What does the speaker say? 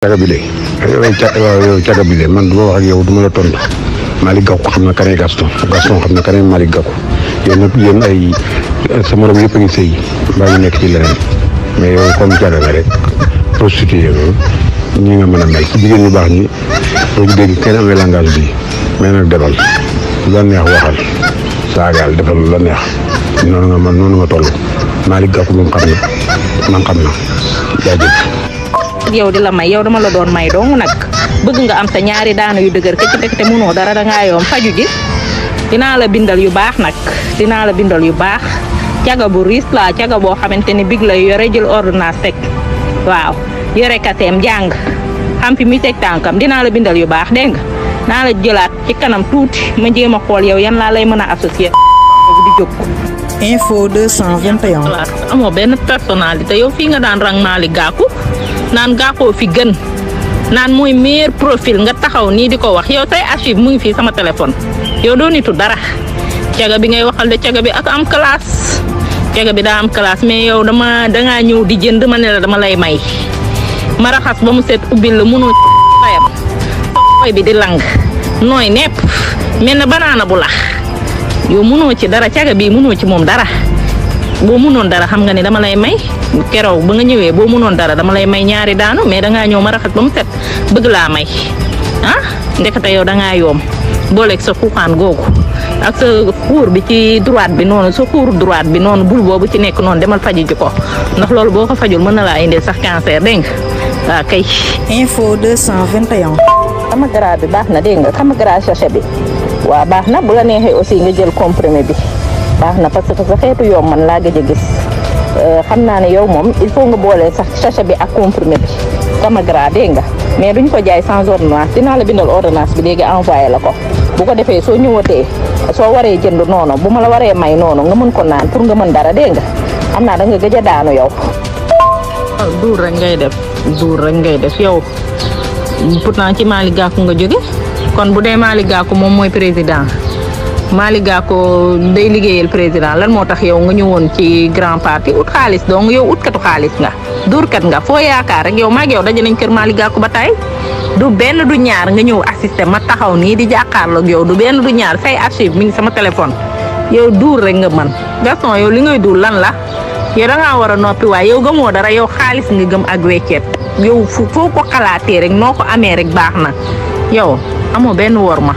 caga bi de yow caga bi de man du ma wax ak yow du ma la tontu Malick Gakou xam na kan Gaston xam na kan Malick Gakou yéen ay sa morom yëpp a ngi sëy mbaa ngi nekk ci leneen mais yow comme caga nga rek prostitué loolu ñi nga mën a mel si jigéen ñu baax ñi doo ci dégg kenn amee langage bi mais nag defal lu la neex waxal saagaal defal lu la neex noonu nga toll Malick Gakou moom xam na man xam na jaajëf. yow di la may yow dama la doon may dong nag bëgg nga am sa ñaari daanu yu dëgër ke te mënoo dara dangaa yoom faju ji dinaa la bindal yu baax nag dinaa la bindal yu baax caga bu riis la caga boo xamante ni big la yore jël ordonnance teg waaw yore kaseem jàng xam fi muy teg tànkam dinaa la bindal yu baax dégg nga naa la jëlaat ci kanam tuuti ma jéem a xool yow yan laa lay mën a associé di jóg. Info 221. amoo benn personnalité yow fii nga daan rang Malick Gakou naan Gakou fi gën naan mooy meilleur profil nga taxaw nii di ko wax yow say archive mu ngi fii sama téléphone yow doo nitu dara caga bi ngay waxal de caga bi ak am classe caga bi daa am classe mais yow dangaa ñëw di jënd ma ne la dama lay may ma raxas ba mu set ubbil la mënoo fayam soy bi di lang nooy nepp mel na banaana bu lax yow mënoo ci dara caga bii mënoo ci moom dara boo mënoon dara xam nga ni dama lay may keroog ba nga ñëwee boo mënoon dara dama lay may ñaari daanu mais dangaa ñëw ma raxas ba mu set bëgg laa may ah ndekete yow dangaa yoom booleeg sa xuuxaan googu ak sa xuur bi ci droite bi noonu sa xuur droite bi noonu bul boobu ci nekk noonu demal faji ji ko ndax loolu boo ko fajul mën na laa indil sax cancer dégg nga waaw kay. Info 221. sama gras bi baax na dégg nga sama gras sachet bi waaw baax na bu la neexee aussi nga jël comprimé bi baax na parce que sa xeetu yoom man laa gëj a gis xam naa ne yow moom il faut nga boole sax sachet bi ak comprimé bi sama gras dégg nga mais duñ ko jaay sans ordonnance dinaa la bindal ordonnance bi léegi envoyé la ko bu ko defee soo ñëwatee soo waree jënd noonu bu ma la waree may noonu nga mën ko naan pour nga mën dara dégg nga xam naa da nga gëj a daanu yow. duur rek ngay def yow pourtant ci Malick Gakou nga jóge kon bu dee Malick Gakou moom mooy président Malick Gakou day liggéeyal président lan moo tax yow nga ñëwoon ci grand parti ut xaalis donc yow utkatu xaalis nga duurkat nga foo yaakaar rek yow maag yow daje nañ kër Malick Gakou ba tey du benn du ñaar nga ñëw assister ma taxaw nii di jàkkaarloog yow du benn du ñaar say archive mi ngi sama téléphone yow duur rek nga mën Gaston yow li ngay duur lan la yow da ngaa war a noppi waaye yow gëmoo dara yow xaalis nga gëm ak wecceet yow foo ko xalaatee rek noo ko amee rek baax na yow amoo benn worma.